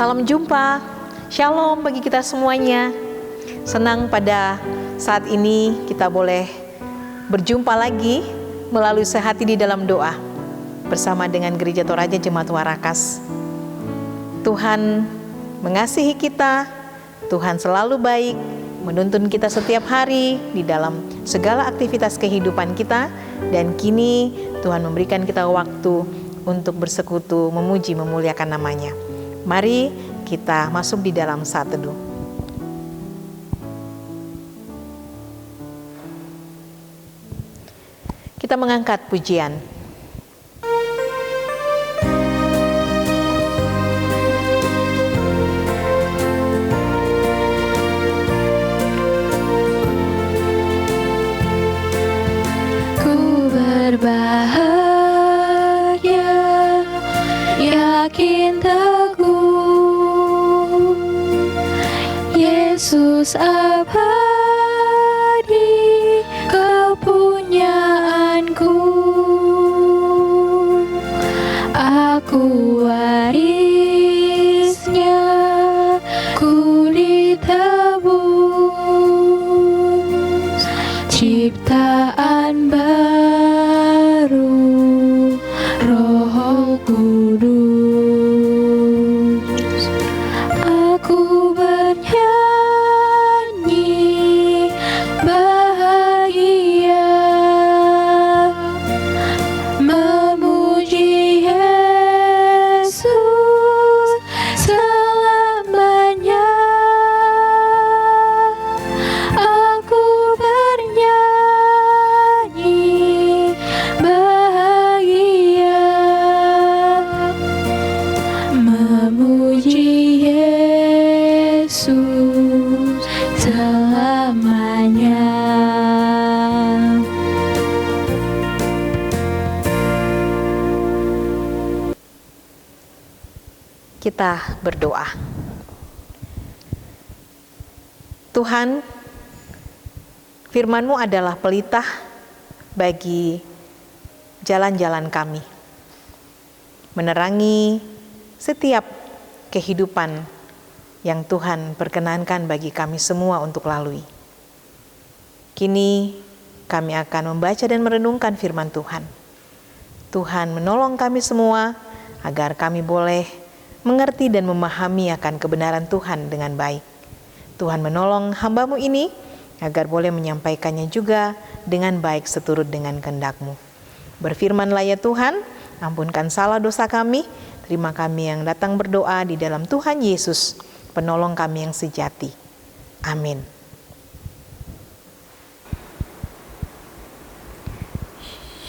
Salam jumpa, shalom bagi kita semuanya. Senang pada saat ini kita boleh berjumpa lagi melalui Sehati di dalam doa bersama dengan Gereja Toraja Jemaat Warakas. Tuhan mengasihi kita, Tuhan selalu baik, menuntun kita setiap hari di dalam segala aktivitas kehidupan kita, dan kini Tuhan memberikan kita waktu untuk bersekutu, memuji, memuliakan namanya. Mari kita masuk di dalam saat teduh. Kita mengangkat pujian. Ku berbahagia, yakin teguh, Yesus abadi kepunyaanku. Aku warisnya, ku ditebus, ciptaan baru, Roh Kudus. Aku bernyanyi bahagia, memuji Yesus selamanya. Aku bernyanyi bahagia, memuji Yesus selamanya. Kita berdoa. Tuhan, firman-Mu adalah pelita bagi jalan-jalan kami, menerangi setiap kehidupan yang Tuhan perkenankan bagi kami semua untuk lalui. Kini kami akan membaca dan merenungkan firman Tuhan. Tuhan menolong kami semua agar kami boleh mengerti dan memahami akan kebenaran Tuhan dengan baik. Tuhan menolong hamba-Mu ini agar boleh menyampaikannya juga dengan baik seturut dengan kehendak-Mu. Berfirmanlah ya Tuhan, ampunkan salah dosa kami, terima kami yang datang berdoa di dalam Tuhan Yesus, penolong kami yang sejati. Amin.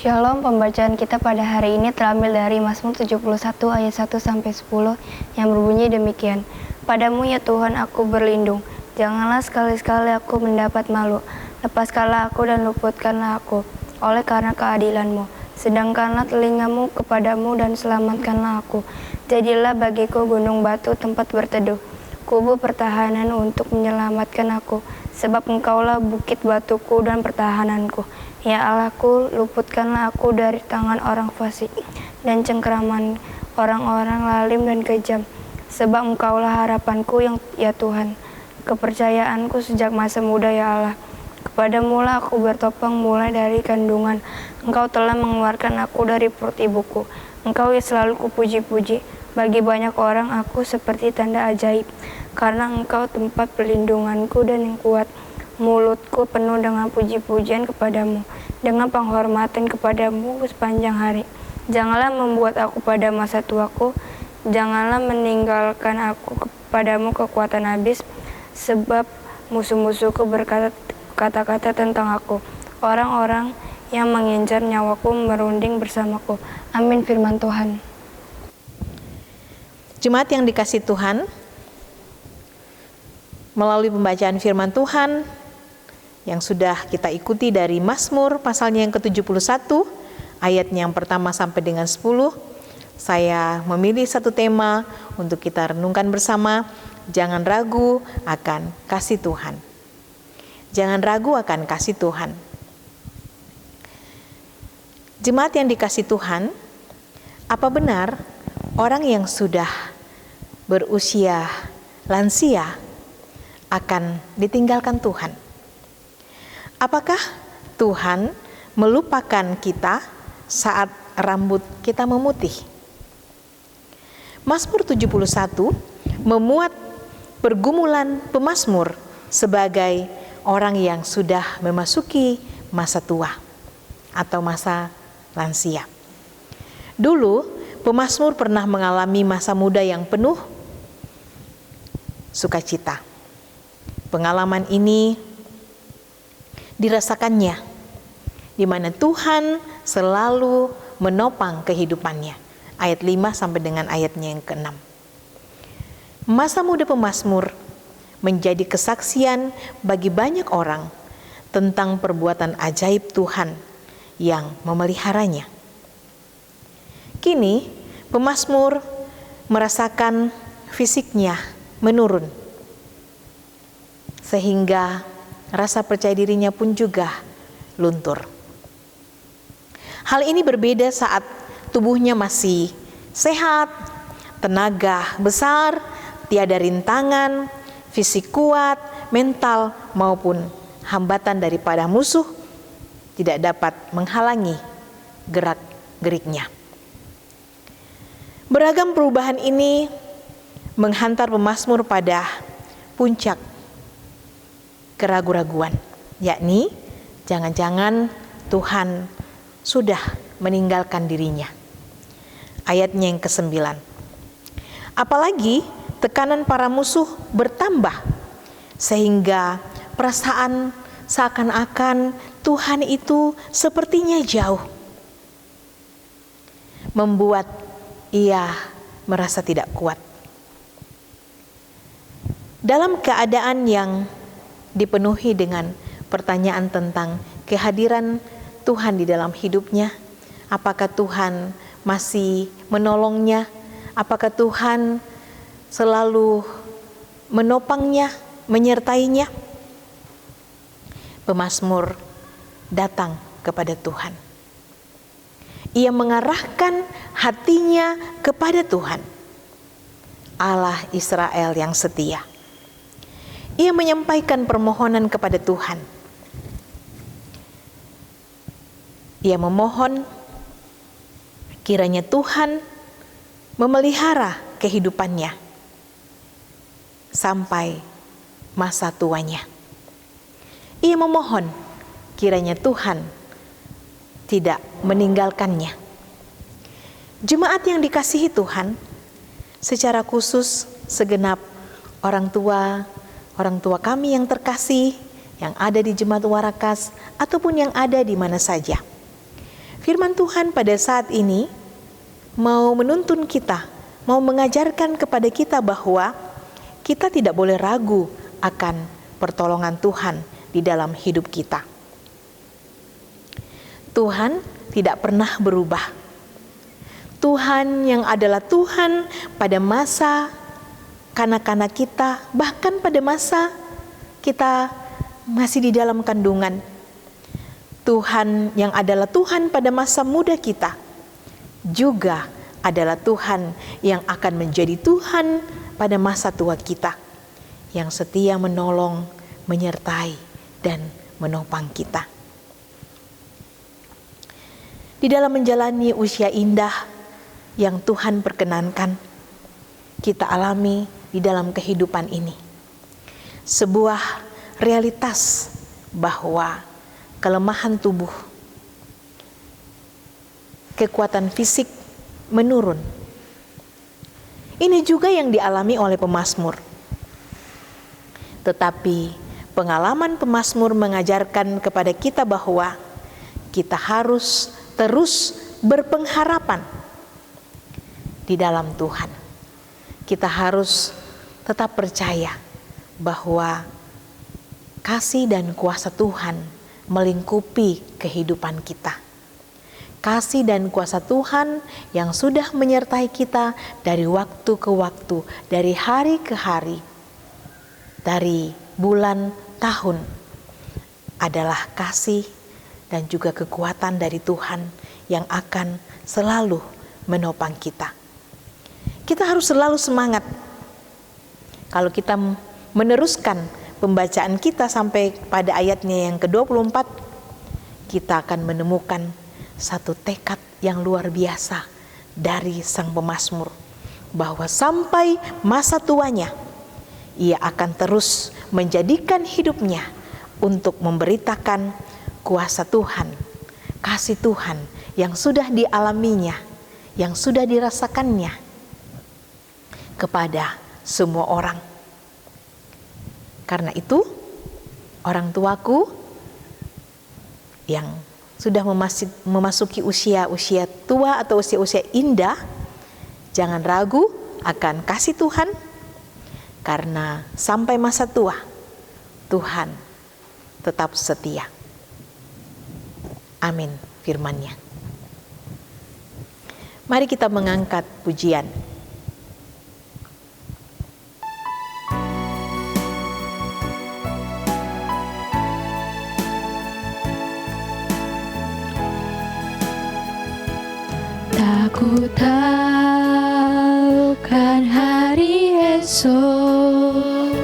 Shalom, pembacaan kita pada hari ini terambil dari Mazmur 71 ayat 1 sampai 10 yang berbunyi demikian. Padamu ya Tuhan aku berlindung, janganlah sekali-sekali aku mendapat malu. Lepaskanlah aku dan luputkanlah aku oleh karena keadilan-Mu. Sedangkanlah telingamu kepadamu dan selamatkanlah aku. Jadilah bagiku gunung batu tempat berteduh, kubu pertahanan untuk menyelamatkan aku. Sebab Engkaulah bukit batuku dan pertahananku. Ya Allahku, luputkanlah aku dari tangan orang fasik dan cengkeraman orang-orang lalim dan kejam. Sebab Engkaulah harapanku yang ya Tuhan, kepercayaanku sejak masa muda ya Allah. Kepadamu-lah aku bertopang mulai dari kandungan. Engkau telah mengeluarkan aku dari perut ibuku. Engkau yang selalu kupuji-puji. Bagi banyak orang aku seperti tanda ajaib, karena Engkau tempat perlindunganku dan yang kuat. Mulutku penuh dengan puji-pujian kepadamu, dengan penghormatan kepadamu sepanjang hari. Janganlah membuat aku pada masa tuaku, janganlah meninggalkan aku kepadamu kekuatan habis, sebab musuh-musuhku berkata kata-kata tentang aku. Orang-orang yang mengincar nyawaku merunding bersamaku. Amin, firman Tuhan. Jemaat yang dikasihi Tuhan, melalui pembacaan firman Tuhan yang sudah kita ikuti dari Mazmur pasalnya yang ke-71, ayatnya yang pertama sampai dengan 10, saya memilih satu tema untuk kita renungkan bersama. Jangan ragu akan kasih Tuhan. Jangan ragu akan kasih Tuhan. Jemaat yang dikasihi Tuhan, apa benar orang yang sudah berusia lansia akan ditinggalkan Tuhan. Apakah Tuhan melupakan kita saat rambut kita memutih? Mazmur 71 memuat pergumulan pemazmur sebagai orang yang sudah memasuki masa tua atau masa lansia. Dulu, pemazmur pernah mengalami masa muda yang penuh sukacita. Pengalaman ini dirasakannya, di mana Tuhan selalu menopang kehidupannya. Ayat 5 sampai dengan ayatnya yang ke-6. Masa muda pemazmur menjadi kesaksian bagi banyak orang tentang perbuatan ajaib Tuhan yang memeliharanya. Kini, pemazmur merasakan fisiknya menurun, sehingga rasa percaya dirinya pun juga luntur. Hal ini berbeda saat tubuhnya masih sehat, tenaga besar, tiada rintangan, fisik kuat, mental maupun hambatan daripada musuh tidak dapat menghalangi gerak-geriknya. Beragam perubahan ini menghantar pemazmur pada puncak keraguan-raguan, yakni jangan-jangan Tuhan sudah meninggalkan dirinya. Ayatnya yang ke-9. Apalagi tekanan para musuh bertambah sehingga perasaan seakan-akan Tuhan itu sepertinya jauh, membuat ia merasa tidak kuat. Dalam keadaan yang dipenuhi dengan pertanyaan tentang kehadiran Tuhan di dalam hidupnya, apakah Tuhan masih menolongnya, apakah Tuhan selalu menopangnya, menyertainya, pemazmur datang kepada Tuhan. Ia mengarahkan hatinya kepada Tuhan, Allah Israel yang setia. Ia menyampaikan permohonan kepada Tuhan. Ia memohon kiranya Tuhan memelihara kehidupannya sampai masa tuanya. Ia memohon kiranya Tuhan tidak meninggalkannya. Jemaat yang dikasihi Tuhan, secara khusus segenap orang tua kami yang terkasih, yang ada di Jemaat Warakas ataupun yang ada di mana saja. Firman Tuhan pada saat ini mau menuntun kita, mau mengajarkan kepada kita bahwa kita tidak boleh ragu akan pertolongan Tuhan di dalam hidup kita. Tuhan tidak pernah berubah. Tuhan yang adalah Tuhan pada masa kanak-kanak kita, bahkan pada masa kita masih di dalam kandungan. Tuhan yang adalah Tuhan pada masa muda kita juga adalah Tuhan yang akan menjadi Tuhan pada masa tua kita, yang setia menolong, menyertai, dan menopang kita. Di dalam menjalani usia indah yang Tuhan perkenankan, kita alami di dalam kehidupan ini sebuah realitas bahwa kelemahan tubuh, kekuatan fisik menurun. Ini juga yang dialami oleh pemazmur. Tetapi pengalaman pemazmur mengajarkan kepada kita bahwa kita harus terus berpengharapan di dalam Tuhan. Kita harus tetap percaya bahwa kasih dan kuasa Tuhan melingkupi kehidupan kita. Kasih dan kuasa Tuhan yang sudah menyertai kita dari waktu ke waktu, dari hari ke hari, dari bulan, tahun, adalah kasih dan juga kekuatan dari Tuhan yang akan selalu menopang kita. Kita harus selalu semangat Kalau kita meneruskan pembacaan kita sampai pada ayatnya yang ke-24, kita akan menemukan satu tekad yang luar biasa dari sang pemazmur, bahwa sampai masa tuanya ia akan terus menjadikan hidupnya untuk memberitakan kuasa Tuhan, kasih Tuhan yang sudah dialaminya, yang sudah dirasakannya kepada semua orang. Karena itu, orang tuaku yang sudah memasuki usia tua atau usia indah, jangan ragu akan kasih Tuhan, karena sampai masa tua Tuhan tetap setia. Amin firman-Nya. Mari kita mengangkat pujian. Aku tahu kan hari esok,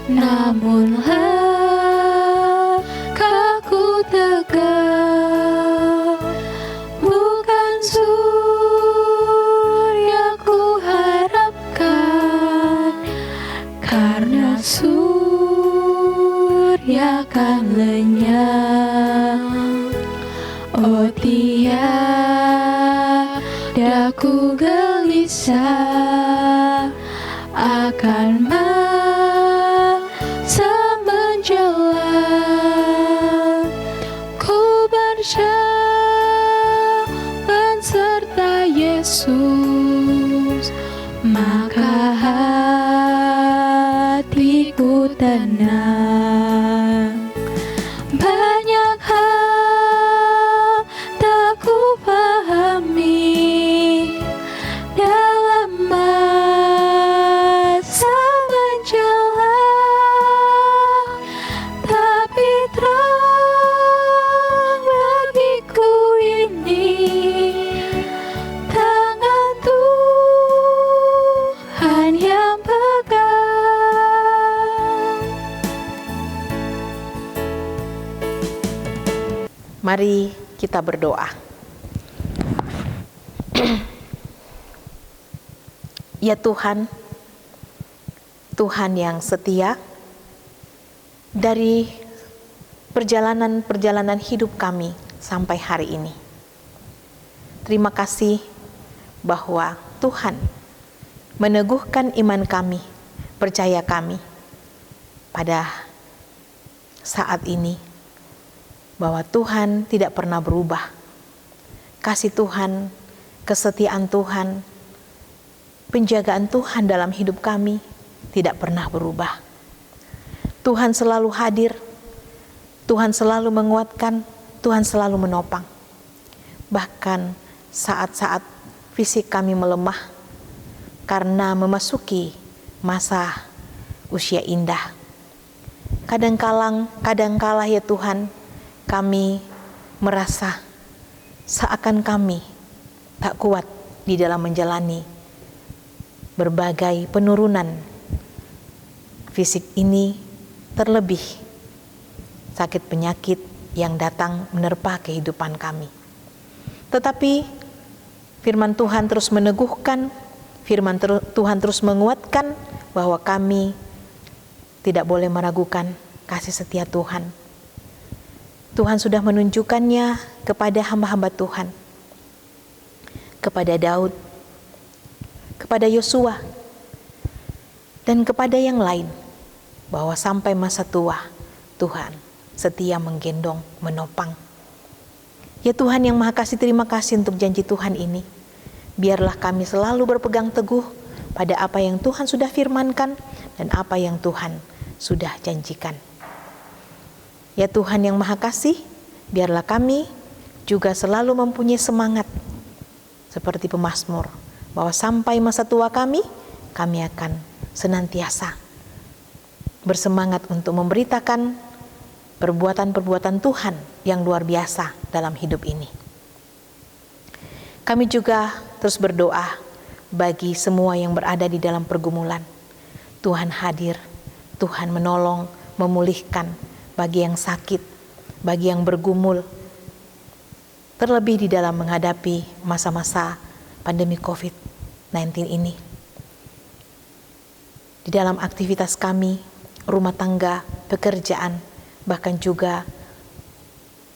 namun langkahku tegak, bukan surya ku harapkan, karena surya kan lenyap. Oh tiadaku gelisah akan masa menjelang, ku berjalan serta Yesus, maka hatiku tenang. Banyak hal tak ku pahami dalam masa menjelang, tapi terang bagiku ini tangan Tuhan yang pegang. Mari kita berdoa. Ya Tuhan, Tuhan yang setia, dari perjalanan hidup kami sampai hari ini, terima kasih bahwa Tuhan meneguhkan iman kami, percaya kami pada saat ini, bahwa Tuhan tidak pernah berubah. Kasih Tuhan, kesetiaan Tuhan, penjagaan Tuhan dalam hidup kami tidak pernah berubah. Tuhan selalu hadir, Tuhan selalu menguatkan, Tuhan selalu menopang. Bahkan saat-saat fisik kami melemah karena memasuki masa usia indah, kadangkala ya Tuhan, kami merasa seakan kami tak kuat di dalam menjalani berbagai penurunan fisik ini, terlebih sakit penyakit yang datang menerpa kehidupan kami. Tetapi firman Tuhan terus meneguhkan, firman Tuhan terus menguatkan bahwa kami tidak boleh meragukan kasih setia Tuhan. Tuhan sudah menunjukkannya kepada hamba-hamba Tuhan, kepada Daud, kepada Yosua, dan kepada yang lain, bahwa sampai masa tua Tuhan setia menggendong, menopang. Ya Tuhan yang Maha Kasih, terima kasih untuk janji Tuhan ini. Biarlah kami selalu berpegang teguh pada apa yang Tuhan sudah firmankan dan apa yang Tuhan sudah janjikan. Ya Tuhan yang Maha Kasih, biarlah kami juga selalu mempunyai semangat seperti pemazmur, bahwa sampai masa tua kami akan senantiasa bersemangat untuk memberitakan perbuatan-perbuatan Tuhan yang luar biasa dalam hidup ini. Kami juga terus berdoa bagi semua yang berada di dalam pergumulan. Tuhan hadir, Tuhan menolong, memulihkan bagi yang sakit, bagi yang bergumul, terlebih di dalam menghadapi masa-masa pandemi COVID-19 ini. Di dalam aktivitas kami, rumah tangga, pekerjaan, bahkan juga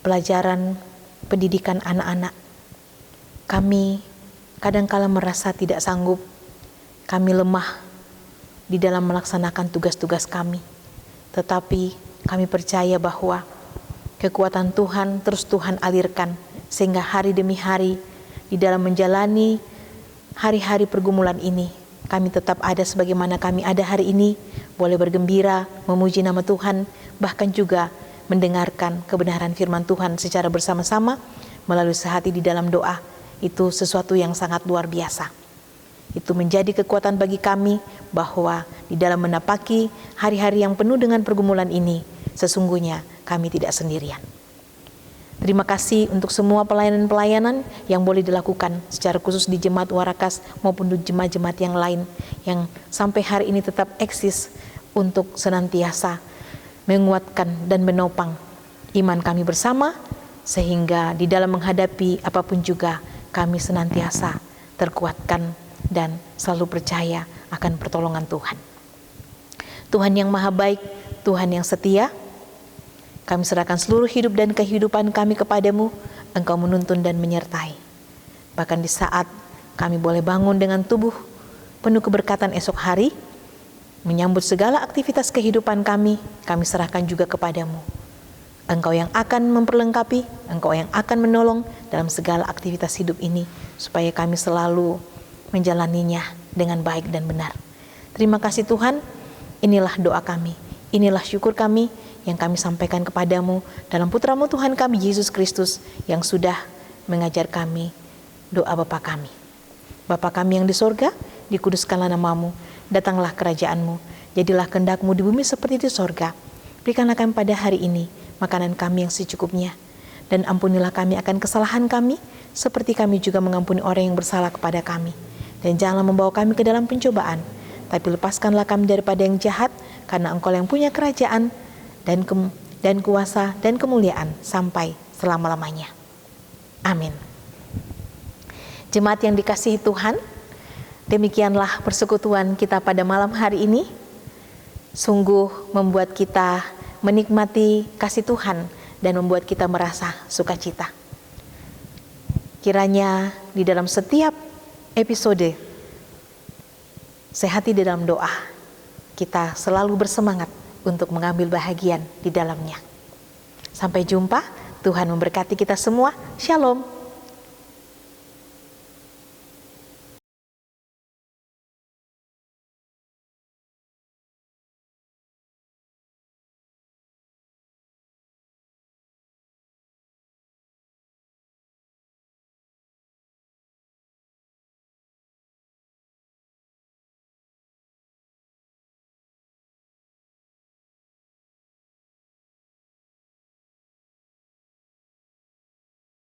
pelajaran pendidikan anak-anak, kami kadangkala merasa tidak sanggup, kami lemah di dalam melaksanakan tugas-tugas kami. Tetapi kami percaya bahwa kekuatan Tuhan terus Tuhan alirkan, sehingga hari demi hari di dalam menjalani hari-hari pergumulan ini, kami tetap ada sebagaimana kami ada hari ini, boleh bergembira, memuji nama Tuhan, bahkan juga mendengarkan kebenaran firman Tuhan secara bersama-sama melalui sehati di dalam doa. Itu sesuatu yang sangat luar biasa. Itu menjadi kekuatan bagi kami bahwa di dalam menapaki hari-hari yang penuh dengan pergumulan ini, sesungguhnya kami tidak sendirian. Terima kasih untuk semua pelayanan-pelayanan yang boleh dilakukan secara khusus di Jemaat Warakas maupun di jemaat-jemaat yang lain yang sampai hari ini tetap eksis untuk senantiasa menguatkan dan menopang iman kami bersama, sehingga di dalam menghadapi apapun juga kami senantiasa terkuatkan dan selalu percaya akan pertolongan Tuhan. Tuhan yang maha baik, Tuhan yang setia, kami serahkan seluruh hidup dan kehidupan kami kepadamu. Engkau menuntun dan menyertai. Bahkan di saat kami boleh bangun dengan tubuh penuh keberkatan esok hari, menyambut segala aktivitas kehidupan kami serahkan juga kepadamu. Engkau yang akan memperlengkapi, Engkau yang akan menolong dalam segala aktivitas hidup ini, supaya kami selalu menjalaninya dengan baik dan benar. Terima kasih Tuhan, inilah doa kami, inilah syukur kami yang kami sampaikan kepadamu dalam putra-Mu Tuhan kami Yesus Kristus yang sudah mengajar kami doa Bapa kami. Bapa kami yang di sorga, dikuduskanlah namamu, datanglah kerajaan-Mu, jadilah kehendak-Mu di bumi seperti di sorga. Berikanlah kami pada hari ini makanan kami yang secukupnya, dan ampunilah kami akan kesalahan kami, seperti kami juga mengampuni orang yang bersalah kepada kami. Dan janganlah membawa kami ke dalam pencobaan, tapi lepaskanlah kami daripada yang jahat, karena Engkau yang punya kerajaan, dan kuasa, dan kemuliaan, sampai selama-lamanya. Amin. Jemaat yang dikasihi Tuhan, demikianlah persekutuan kita pada malam hari ini. Sungguh membuat kita menikmati kasih Tuhan, dan membuat kita merasa sukacita. Kiranya di dalam setiap episode Sehati di dalam doa, kita selalu bersemangat untuk mengambil bahagian di dalamnya. Sampai jumpa, Tuhan memberkati kita semua. Shalom.